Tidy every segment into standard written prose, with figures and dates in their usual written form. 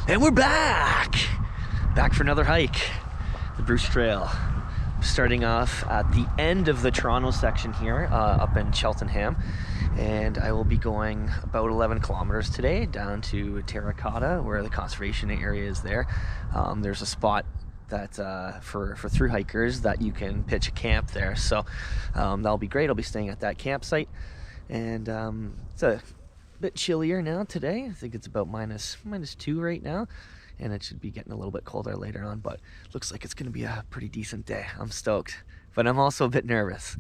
And we're back for another hike, the Bruce Trail. Starting off at the end of the Toronto section here, up in Cheltenham, and I will be going about 11 kilometers today down to Terracotta, where the conservation area is there. There's a spot that for thru hikers that you can pitch a camp there, so that'll be great. I'll be staying at that campsite, and it's a bit chillier now today. I think it's about minus 2 right now, and it should be getting a little bit colder later on, but looks like it's going to be a pretty decent day. I'm stoked, but I'm also a bit nervous.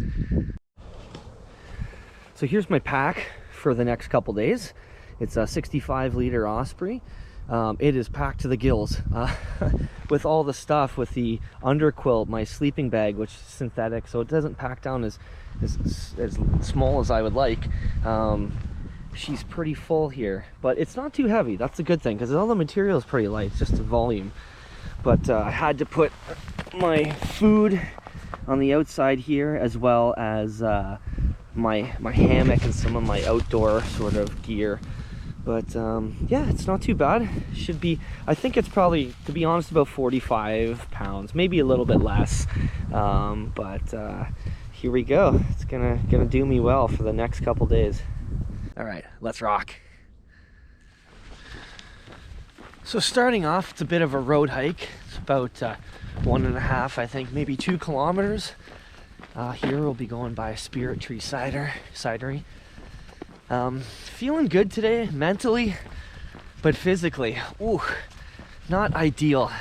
So here's my pack for the next couple days. It's a 65-liter Osprey. It is packed to the gills with all the stuff, with the underquilt, my sleeping bag, which is synthetic, so it doesn't pack down as small as I would like. She's pretty full here, but it's not too heavy. That's a good thing, because all the material is pretty light. It's just the volume. But I had to put my food on the outside here, as well as my hammock and some of my outdoor sort of gear. But yeah, it's not too bad. Should be, I think it's probably, to be honest, about 45 pounds, maybe a little bit less. But here we go. It's gonna do me well for the next couple days. All right, let's rock. So starting off, it's a bit of a road hike. It's about 1.5, I think, maybe 2 kilometers. Here we'll be going by Spirit Tree Cidery. Feeling good today, mentally, but physically, ooh, not ideal.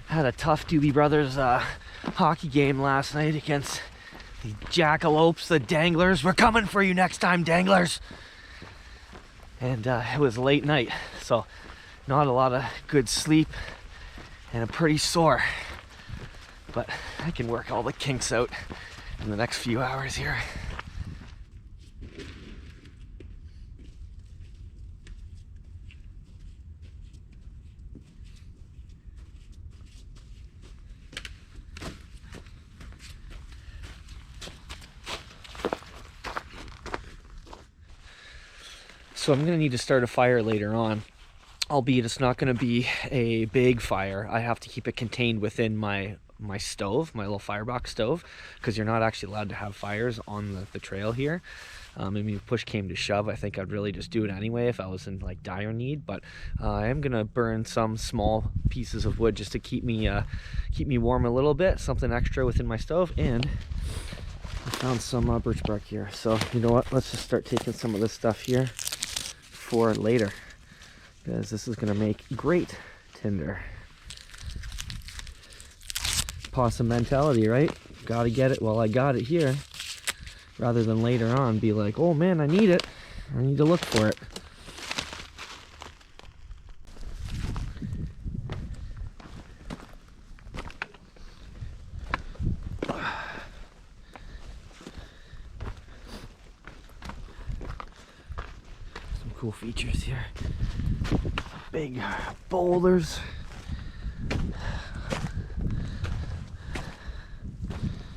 Had a tough Doobie Brothers hockey game last night against the Jackalopes, the Danglers. We're coming for you next time, Danglers. And it was a late night, so not a lot of good sleep, and I'm pretty sore. But I can work all the kinks out in the next few hours here. So I'm gonna need to start a fire later on, albeit it's not gonna be a big fire. I have to keep it contained within my stove, my little firebox stove, because you're not actually allowed to have fires on the trail here. I mean, if push came to shove, I think I'd really just do it anyway if I was in like dire need. But I am gonna burn some small pieces of wood just to keep me warm a little bit, something extra within my stove. And I found some birch bark here, so you know what? Let's just start taking some of this stuff here for later, because this is going to make great tinder. Possum mentality, right? Gotta get it while I got it here, rather than later on be like, oh man, I need it, I need to look for it. Cool features here. Big boulders.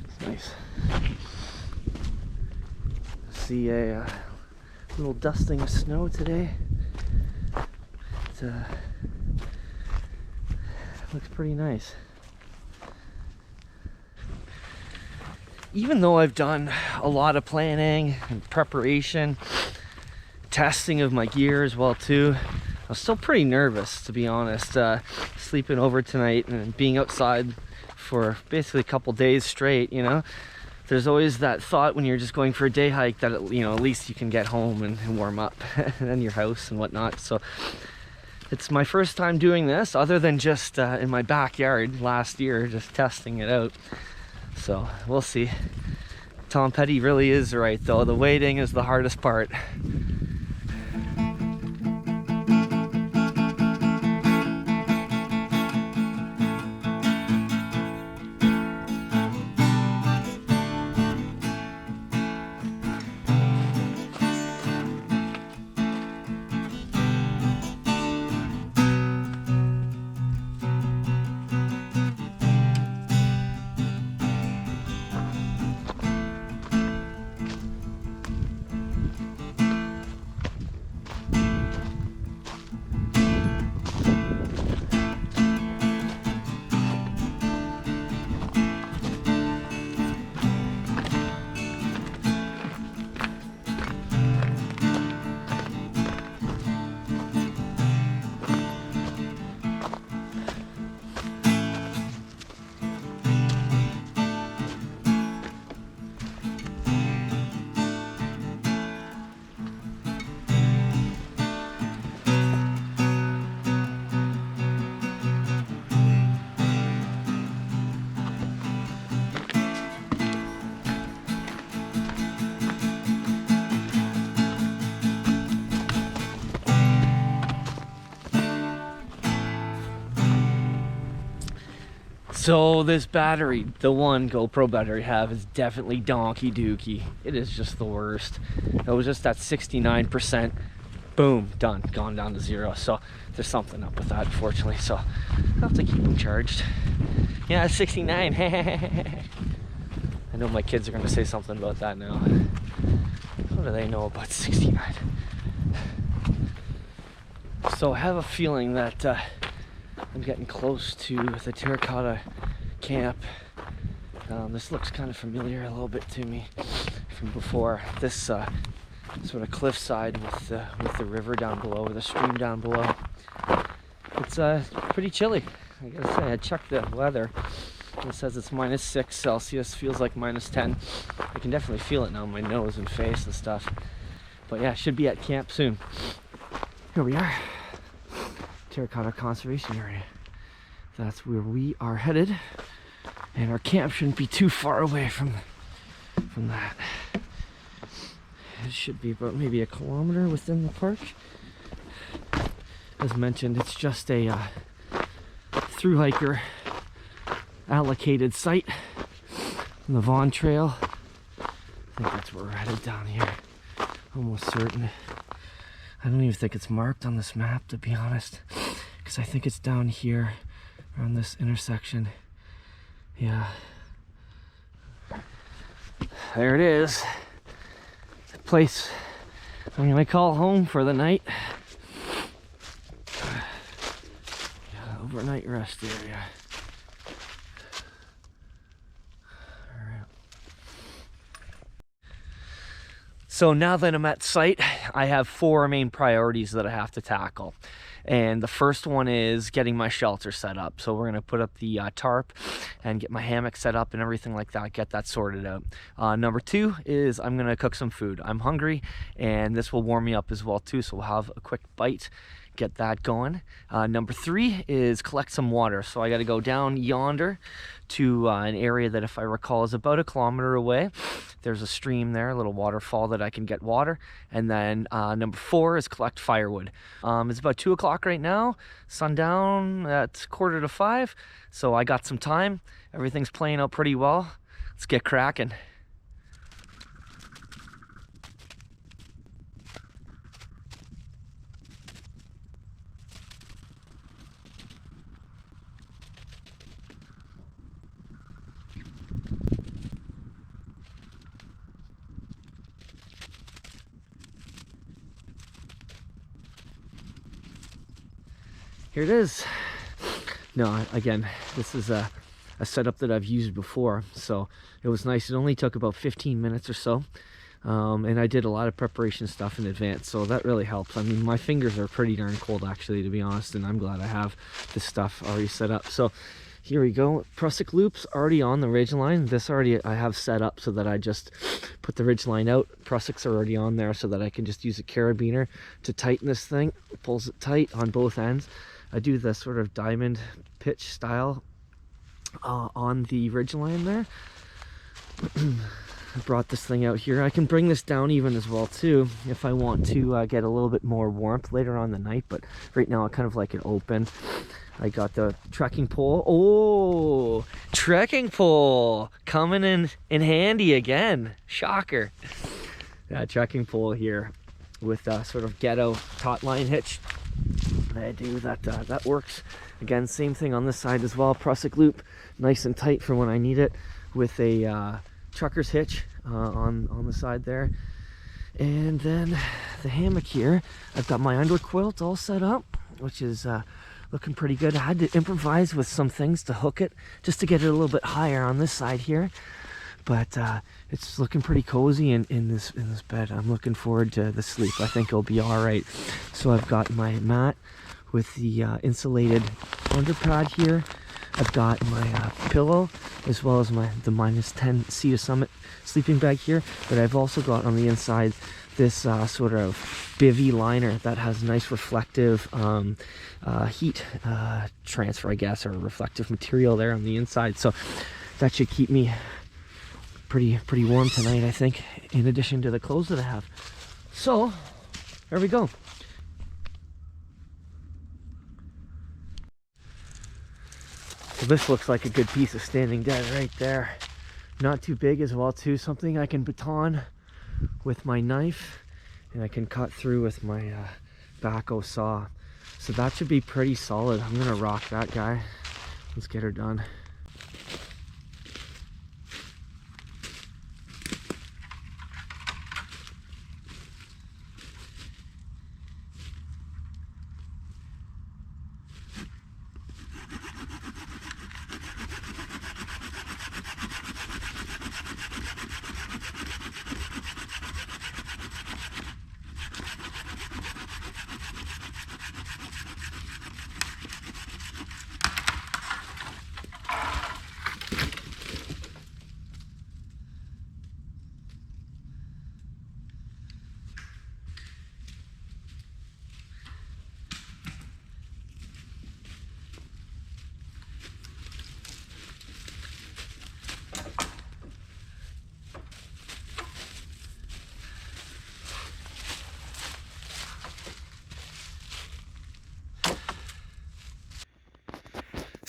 It's nice. See a little dusting of snow today. It looks pretty nice. Even though I've done a lot of planning and preparation, testing of my gear as well too, I was still pretty nervous, to be honest. Sleeping over tonight and being outside for basically a couple days straight, you know, there's always that thought when you're just going for a day hike that, you know, at least you can get home and warm up in your house and whatnot. So it's my first time doing this, other than just in my backyard last year, just testing it out. So we'll see. Tom Petty really is right though, the waiting is the hardest part. So this battery, the one GoPro battery I have, is definitely donkey dookie. It is just the worst. It was just at 69%. Boom, done, gone down to 0. So there's something up with that, unfortunately. So I'll have to keep them charged. Yeah, 69. I know my kids are going to say something about that now. What do they know about 69? So I have a feeling that I'm getting close to the Terracotta camp. This looks kind of familiar a little bit to me from before. This sort of cliffside with the river down below, the stream down below. It's pretty chilly. I gotta say, I checked the weather. It says it's -6 Celsius, feels like -10. I can definitely feel it now in my nose and face and stuff. But yeah, should be at camp soon. Here we are, Terracotta Conservation Area. That's where we are headed, and our camp shouldn't be too far away from that. It should be about maybe 1 kilometer within the park. As mentioned, it's just a through hiker allocated site on the Vaughan Trail. I think that's where we're headed down here. Almost certain. I don't even think it's marked on this map, to be honest, because I think it's down here around this intersection. Yeah. There it is. The place I'm gonna call home for the night. Yeah, overnight rest area. So now that I'm at site, I have 4 main priorities that I have to tackle. And the first one is getting my shelter set up. So we're gonna put up the tarp and get my hammock set up and everything like that, get that sorted out. Number 2 is I'm gonna cook some food. I'm hungry, and this will warm me up as well too, so we'll have a quick bite, get that going. Number 3 is collect some water. So I gotta go down yonder to an area that, if I recall, is about 1 kilometer away. There's a stream there, a little waterfall that I can get water. And then number 4 is collect firewood. It's about 2 o'clock right now, sundown at 4:45, so I got some time. Everything's playing out pretty well. Let's get cracking. Here it is. No, again, this is a setup that I've used before, so it was nice. It only took about 15 minutes or so, and I did a lot of preparation stuff in advance, so that really helps. I mean, my fingers are pretty darn cold, actually, to be honest, and I'm glad I have this stuff already set up. So here we go. Prusik loops already on the ridge line. This already I have set up so that I just put the ridge line out. Prusiks are already on there so that I can just use a carabiner to tighten this thing. It pulls it tight on both ends. I do the sort of diamond pitch style on the ridge line there. I brought this thing out here. I can bring this down even as well too if I want to get a little bit more warmth later on the night, but right now I kind of like it open. I got the trekking pole. Oh, trekking pole coming in handy again. Shocker. That trekking pole here with sort of ghetto taut line hitch. I do that. That works. Again, same thing on this side as well. Prusik loop, nice and tight for when I need it, with a trucker's hitch on the side there. And then the hammock here, I've got my under quilt all set up, which is looking pretty good. I had to improvise with some things to hook it, just to get it a little bit higher on this side here. But it's looking pretty cozy in this bed. I'm looking forward to the sleep. I think it'll be all right. So I've got my mat with the insulated underpad here. I've got my pillow, as well as the -10 Sea to Summit sleeping bag here. But I've also got on the inside this sort of bivy liner that has nice reflective heat transfer, I guess, or reflective material there on the inside. So that should keep me pretty warm tonight, I think, in addition to the clothes that I have. So there we go. This looks like a good piece of standing dead right there. Not too big as well too. Something I can baton with my knife, and I can cut through with my backhoe saw. So that should be pretty solid. I'm gonna rock that guy. Let's get her done.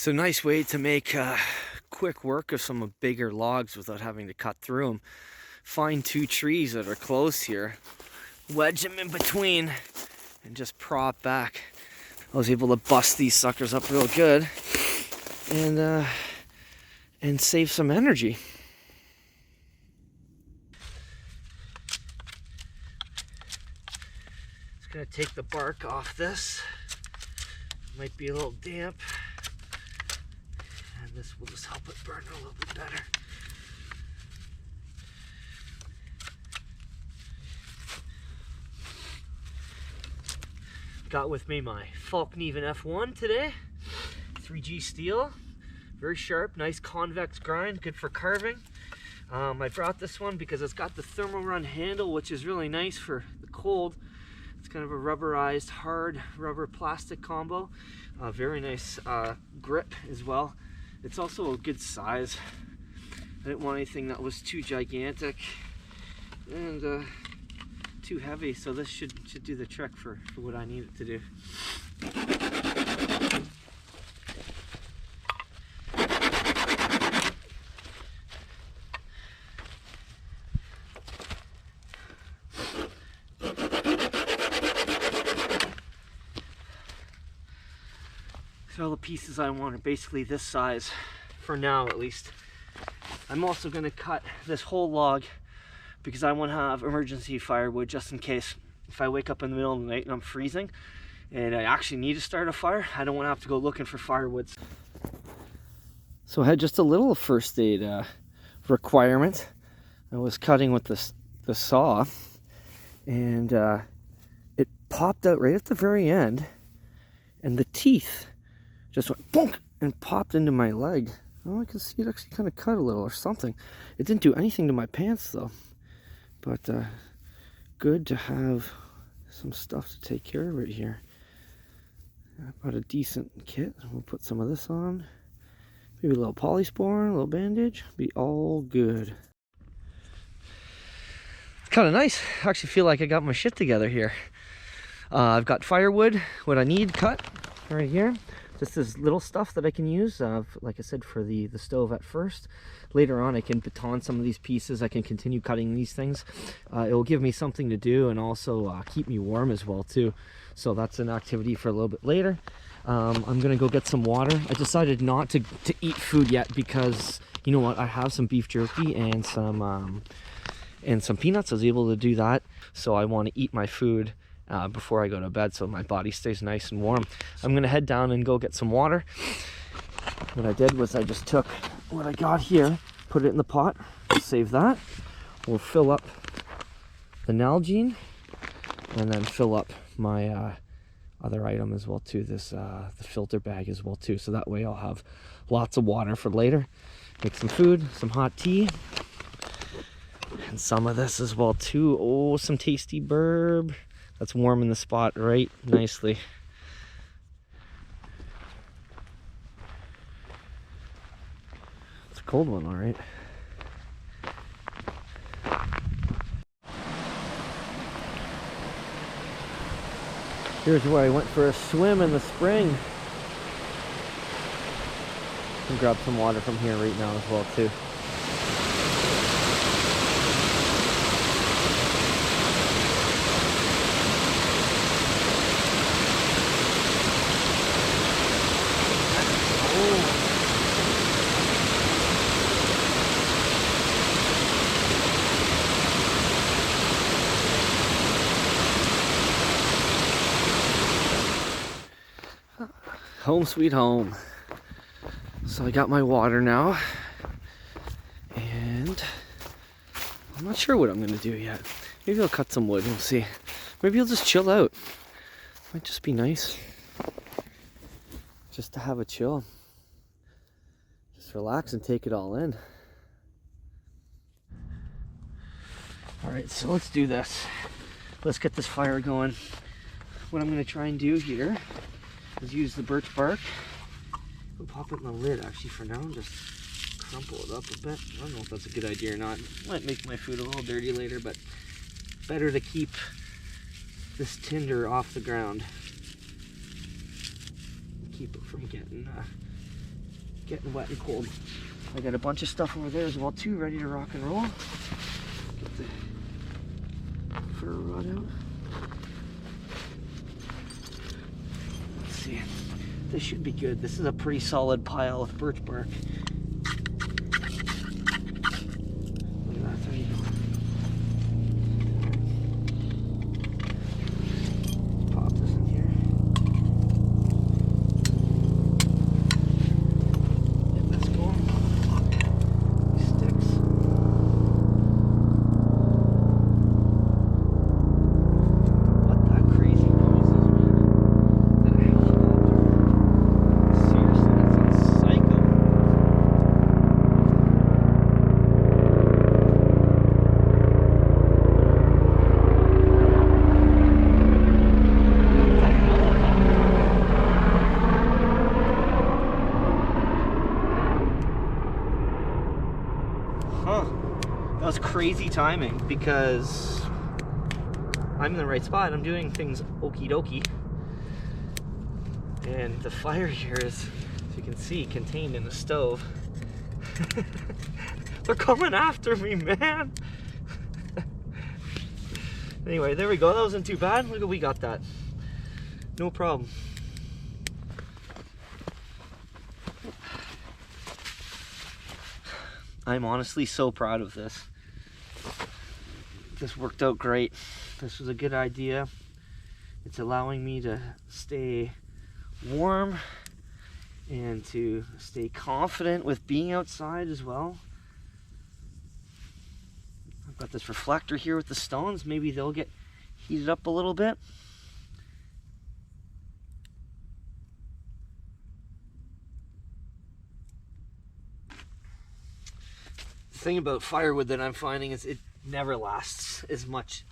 So nice way to make quick work of some bigger logs without having to cut through them. Find two trees that are close here, wedge them in between, and just prop back. I was able to bust these suckers up real good and save some energy. Just gonna take the bark off this. Might be a little damp. And this will just help it burn a little bit better. Got with me my Falkneven F1 today. 3G steel, very sharp, nice convex grind, good for carving. I brought this one because it's got the thermal run handle, which is really nice for the cold. It's kind of a rubberized, hard rubber plastic combo. Very nice grip as well. It's also a good size. I didn't want anything that was too gigantic and too heavy, so this should do the trick for what I need it to do. So all the pieces I want are basically this size, for now at least. I'm also going to cut this whole log because I want to have emergency firewood just in case if I wake up in the middle of the night and I'm freezing and I actually need to start a fire, I don't want to have to go looking for firewoods. So I had just a little first aid requirement. I was cutting with the saw, and it popped out right at the very end, and the teeth just went bonk and popped into my leg. Oh, I can see it actually kind of cut a little or something. It didn't do anything to my pants though. But good to have some stuff to take care of it here. I bought a decent kit. We'll put some of this on. Maybe a little polysporin, a little bandage. Be all good. It's kind of nice. I actually feel like I got my shit together here. I've got firewood, what I need cut right here. Just this little stuff that I can use, like I said, for the stove at first. Later on, I can baton some of these pieces. I can continue cutting these things. It will give me something to do and also keep me warm as well, too. So that's an activity for a little bit later. I'm going to go get some water. I decided not to eat food yet because, you know what, I have some beef jerky and some peanuts. I was able to do that. So I want to eat my food before I go to bed so my body stays nice and warm. I'm gonna head down and go get some water. What I did was I just took what I got here, put it in the pot, save that. We'll fill up the Nalgene and then fill up my other item as well too, this the filter bag as well too, so that way I'll have lots of water for later. Make some food, some hot tea, and some of this as well too. Oh, some tasty burb. That's warming the spot right nicely. It's a cold one, all right. Here's where I went for a swim in the spring. And grab some water from here right now as well too. Home sweet home. So I got my water now, and I'm not sure what I'm gonna do yet. Maybe I'll cut some wood, we'll see. Maybe I'll just chill out. Might just be nice just to have a chill. Just relax and take it all in. All right, so let's do this. Let's get this fire going. What I'm gonna try and do here is use the birch bark. I'll pop it in the lid actually for now and just crumple it up a bit. I don't know if that's a good idea or not. Might make my food a little dirty later, but better to keep this tinder off the ground. Keep it from getting wet and cold. I got a bunch of stuff over there as well too, ready to rock and roll. Get the fur rod out. Let's see. This should be good. This is a pretty solid pile of birch bark. Look at that, there you go. Pop this in here. Get this going. These sticks. What that crazy noise is, man. That helicopter. Seriously, that sounds psycho. Huh. That was crazy timing because I'm in the right spot. I'm doing things okie dokie. And the fire here is, as you can see, contained in the stove. They're coming after me, man. Anyway, there we go. That wasn't too bad. Look, we got that. No problem. I'm honestly so proud of this. This worked out great. This was a good idea. It's allowing me to stay warm and to stay confident with being outside as well. I've got this reflector here with the stones. Maybe they'll get heated up a little bit. The thing about firewood that I'm finding is it never lasts as much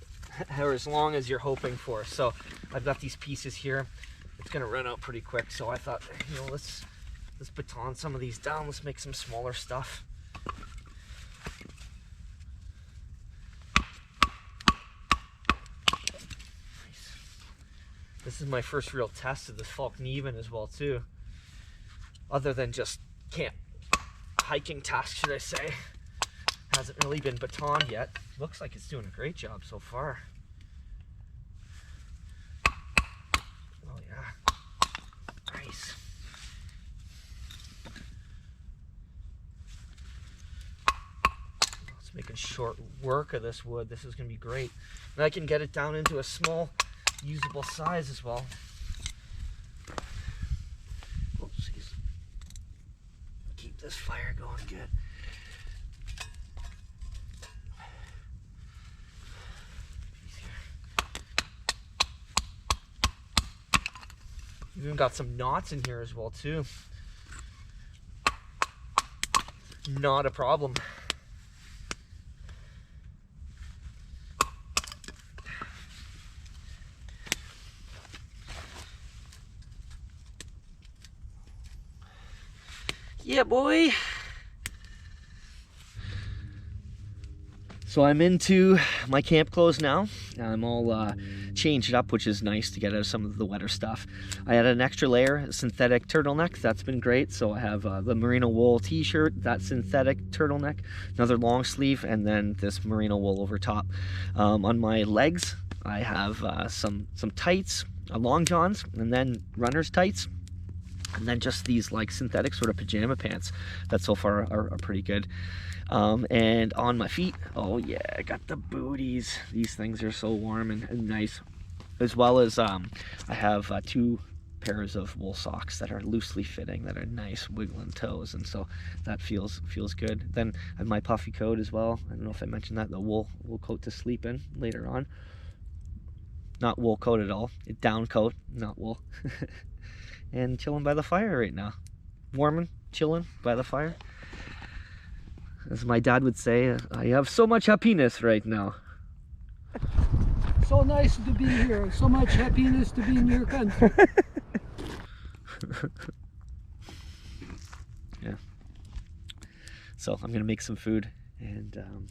or as long as you're hoping for. So I've got these pieces here. It's gonna run out pretty quick. So I thought, you know, let's baton some of these down. Let's make some smaller stuff. Nice. This is my first real test of the Falkneven as well too. Other than just hiking task, should I say. Hasn't really been batoned yet. Looks like it's doing a great job so far. Oh yeah. Nice. Let's make a short work of this wood. This is going to be great. And I can get it down into a small, usable size as well. Oopsies. Keep this fire going good. Even got some knots in here as well too. Not a problem. Yeah, boy. So I'm into my camp clothes now. I'm all change it up, which is nice to get out of some of the wetter stuff. I had an extra layer, synthetic turtleneck. That's been great. So I have the merino wool t-shirt, that synthetic turtleneck, another long sleeve, and then this merino wool over top. On my legs, I have some tights, long johns, and then runner's tights. And then just these like synthetic sort of pajama pants that so far are pretty good. And on my feet, oh yeah, I got the booties. These things are so warm and nice. As well as I have 2 pairs of wool socks that are loosely fitting, that are nice wiggling toes, and so that feels good. Then I have my puffy coat as well. I don't know if I mentioned that, the wool coat to sleep in later on. Not wool coat at all, down coat, not wool. And chilling by the fire right now. Warming, chilling by the fire. As my dad would say, I have so much happiness right now. So nice to be here. So much happiness to be in your country. Yeah. So I'm going to make some food and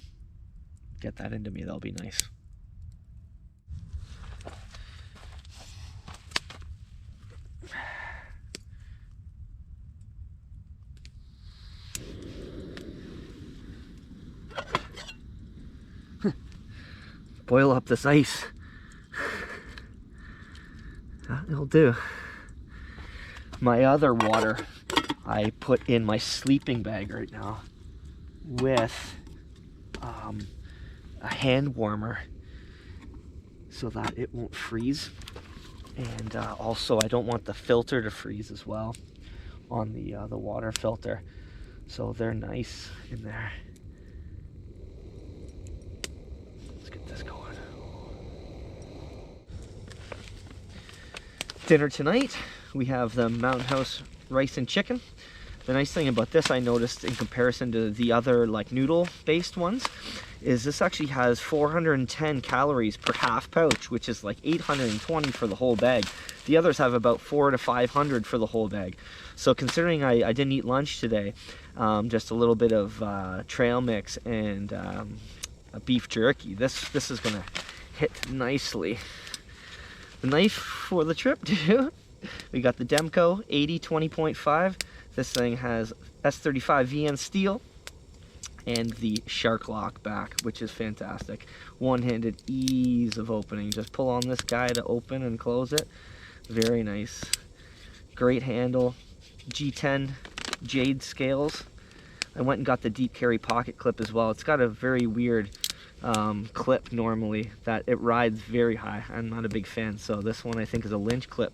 get that into me. That'll be nice. Boil up this ice. It'll do. My other water I put in my sleeping bag right now with a hand warmer so that it won't freeze. And also I don't want the filter to freeze as well on the water filter. So they're nice in there. This going. Dinner tonight, we have the Mountain House rice and chicken. The nice thing about this, I noticed in comparison to the other like noodle based ones, is this actually has 410 calories per half pouch, which is like 820 for the whole bag. The others have about 400 to 500 for the whole bag. So considering I didn't eat lunch today, just a little bit of trail mix and a beef jerky, this is gonna hit nicely. The knife for the trip too, we got the Demco 80 20.5. This thing has S35 VN steel and the shark lock back, which is fantastic. One-handed ease of opening. Just pull on this guy to open and close it. Very nice. Great handle. G10 jade scales. I went and got the deep carry pocket clip as well. It's got a very weird clip normally that it rides very high. I'm not a big fan, so this one I think is a Lynch clip,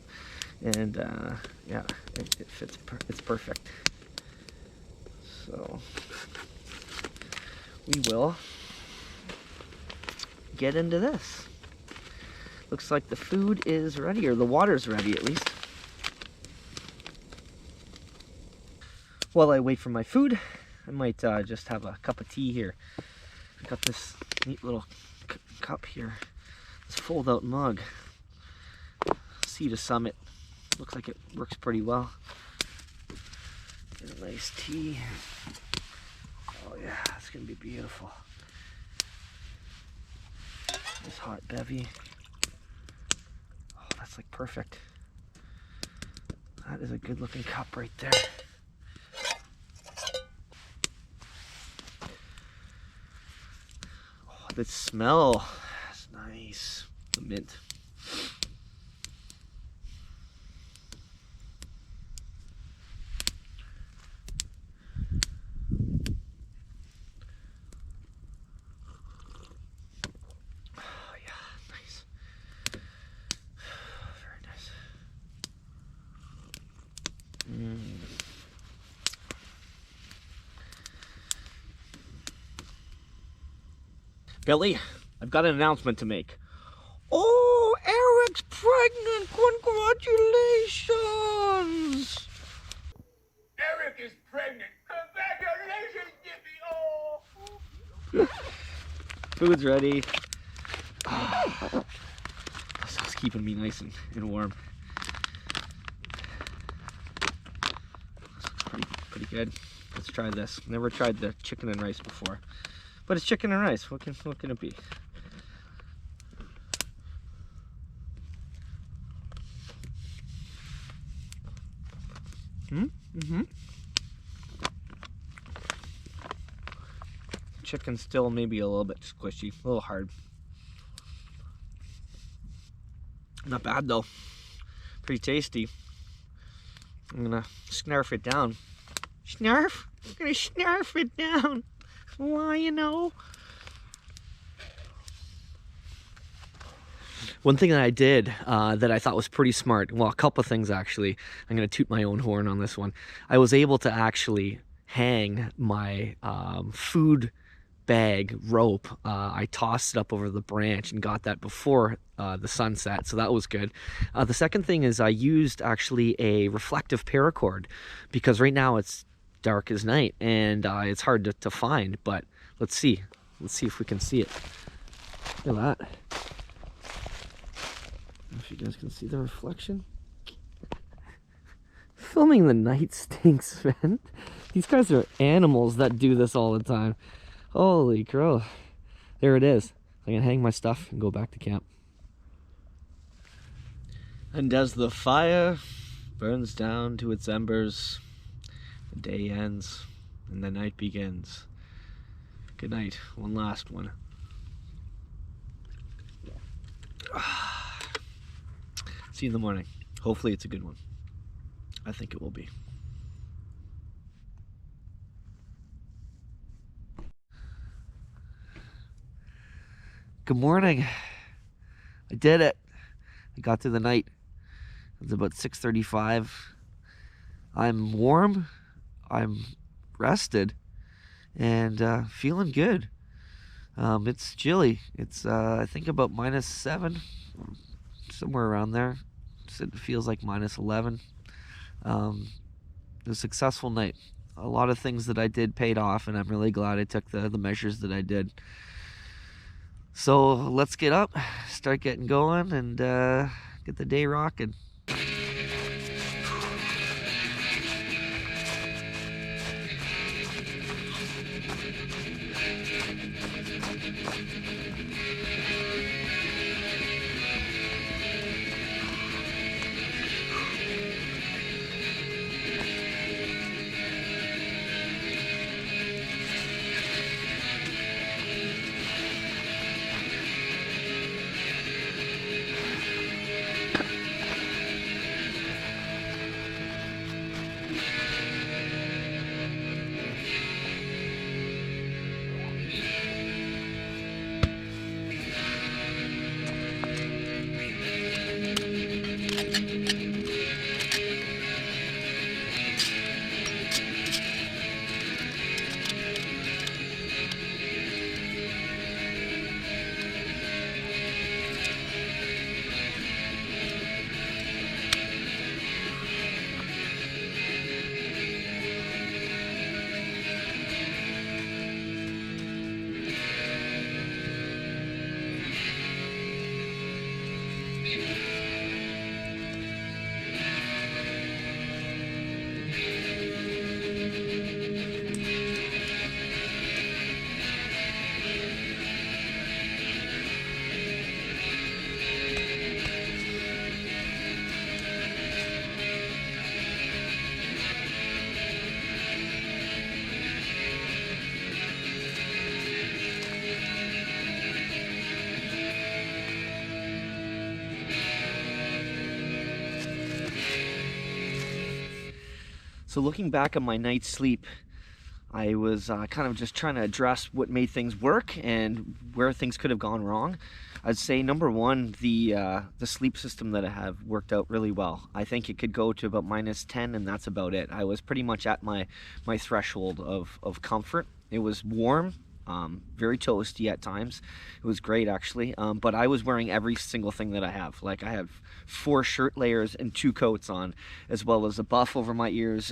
and yeah, it fits. It's perfect. So we will get into this. Looks like the food is ready, or the water's ready at least. While I wait for my food, I might just have a cup of tea here. I got this neat little cup here, this fold out mug, Sea to Summit. Looks like it works pretty well. Get a nice tea. Oh yeah, it's gonna be beautiful. This hot bevy. Oh, that's like perfect. That is a good looking cup right there. The smell is nice. The mint. Oh yeah, nice. Very nice. Billy, I've got an announcement to make. Oh, Eric's pregnant! Congratulations! Eric is pregnant. Congratulations, Jimmy! Oh. Food's ready. Oh, this is keeping me nice and warm. Pretty good. Let's try this. Never tried the chicken and rice before. But it's chicken and rice. What can it be? Chicken still maybe a little bit squishy, a little hard. Not bad though. Pretty tasty. I'm gonna snarf it down. Snarf? I'm gonna snarf it down. Why, you know? One thing that I did that I thought was pretty smart, well, a couple of things actually. I'm gonna toot my own horn on this one. I was able to actually hang my food bag rope. I tossed it up over the branch and got that before the sunset, so that was good. The second thing is I used actually a reflective paracord, because right now it's dark as night and it's hard to find, but let's see if we can see it. Look at that. I don't know if you guys can see the reflection. Filming the night stinks, man. These guys are animals that do this all the time. Holy crow. There it is. I can hang my stuff and go back to camp. And as the fire burns down to its embers, the day ends and the night begins. Good night. One last one. See you in the morning. Hopefully it's a good one. I think it will be. Good morning. I did it. I got through the night. It was about 6:35. I'm warm. I'm rested and feeling good. It's chilly. It's I think about -7, somewhere around there. It feels like -11. It was a successful night. A lot of things that I did paid off, and I'm really glad I took the measures that I did. So let's get up, start getting going, and get the day rocking. So looking back on my night's sleep, I was kind of just trying to address what made things work and where things could have gone wrong. I'd say number one, the sleep system that I have worked out really well. I think it could go to about -10, and that's about it. I was pretty much at my threshold of comfort. It was warm, very toasty at times. It was great actually, but I was wearing every single thing that I have. Like I have 4 shirt layers and 2 coats on, as well as a buff over my ears,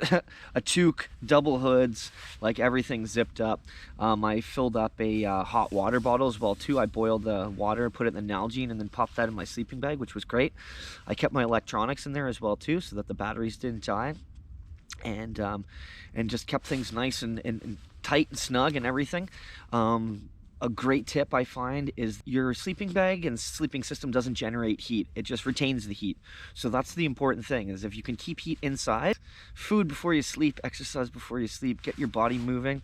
a toque, double hoods, like everything zipped up. I filled up a hot water bottle as well too. I boiled the water, put it in the Nalgene, and then popped that in my sleeping bag, which was great. I kept my electronics in there as well too, so that the batteries didn't die, and just kept things nice and tight and snug and everything. a great tip I find is your sleeping bag and sleeping system doesn't generate heat. It just retains the heat. So that's the important thing, is if you can keep heat inside, food before you sleep, exercise before you sleep, get your body moving.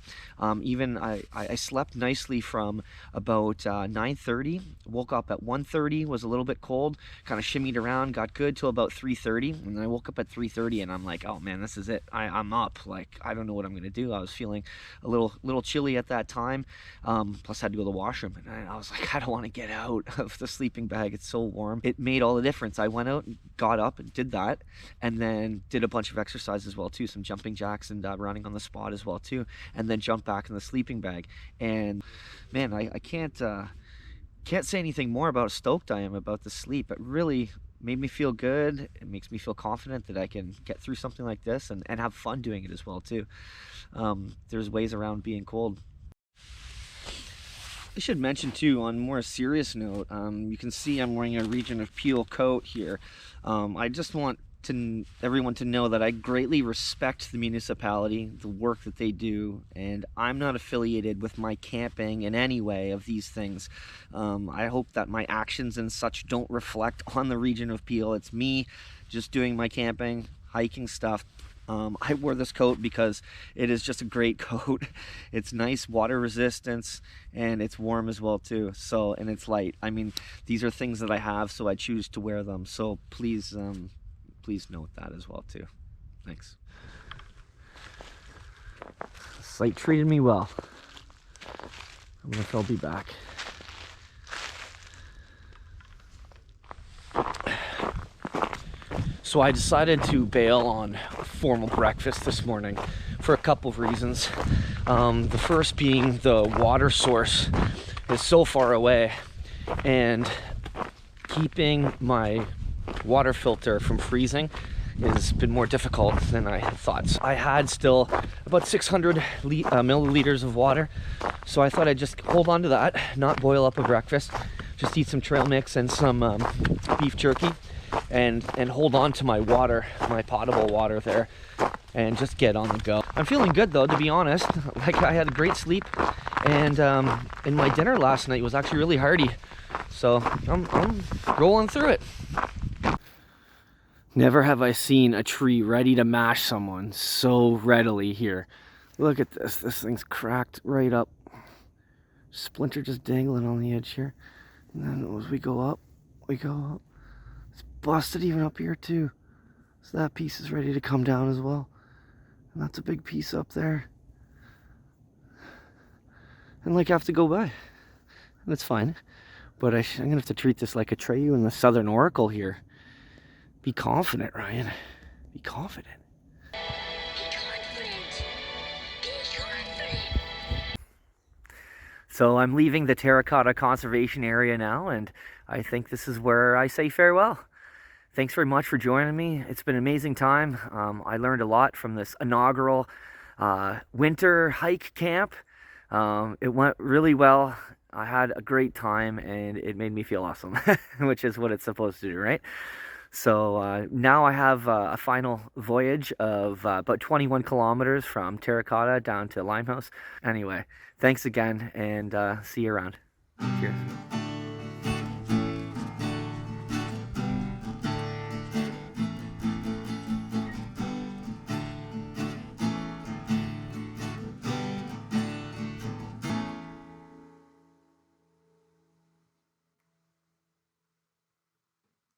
Even I slept nicely from about 9:30, woke up at 1:30, was a little bit cold, kind of shimmied around, got good till about 3:30, and then I woke up at 3:30 and I'm like, oh man, this is it. I'm up. Like, I don't know what I'm gonna do. I was feeling a little chilly at that time. Plus I had to go to the washroom, and I was like, I don't want to get out of the sleeping bag. It's so warm. It made all the difference. I went out and got up and did that, and then did a bunch of exercise as well too, some jumping jacks and running on the spot as well too, and then jumped back in the sleeping bag. And man, I can't say anything more about how stoked I am about the sleep. It really made me feel good. It makes me feel confident that I can get through something like this and have fun doing it as well too. There's ways around being cold. I should mention too, on a more serious note, you can see I'm wearing a Region of Peel coat here. I just want everyone to know that I greatly respect the municipality, the work that they do, and I'm not affiliated with my camping in any way of these things. I hope that my actions and such don't reflect on the Region of Peel. It's me just doing my camping, hiking stuff. I wore this coat because it is just a great coat. It's nice water resistance, and it's warm as well too. So, and it's light. I mean, these are things that I have, so I choose to wear them. So please, please note that as well too. Thanks. The site treated me well. I don't know if I'll be back. So I decided to bail on a formal breakfast this morning for a couple of reasons. The first being the water source is so far away, and keeping my water filter from freezing has been more difficult than I thought. So I had still about 600 milliliters of water, so I thought I'd just hold on to that, not boil up a breakfast, just eat some trail mix and some beef jerky, and hold on to my water, my potable water there, and just get on the go. I'm feeling good though, to be honest. Like, I had a great sleep, and my dinner last night was actually really hearty, so I'm rolling through it. Never have I seen a tree ready to mash someone so readily here. Look at this. This thing's cracked right up. Splinter just dangling on the edge here. And then as we go up, it's busted even up here too. So that piece is ready to come down as well. And that's a big piece up there. And like, I have to go by. And it's fine. But I'm gonna have to treat this like a Treyu in the Southern Oracle here. Be confident, Ryan. Be confident. Be confident. Be confident. So I'm leaving the Terracotta Conservation Area now, and I think this is where I say farewell. Thanks very much for joining me. It's been an amazing time. I learned a lot from this inaugural winter hike camp. It went really well. I had a great time, and it made me feel awesome, which is what it's supposed to do, right? So now I have a final voyage of about 21 kilometers from Terracotta down to Limehouse. Anyway, thanks again, and see you around. Cheers.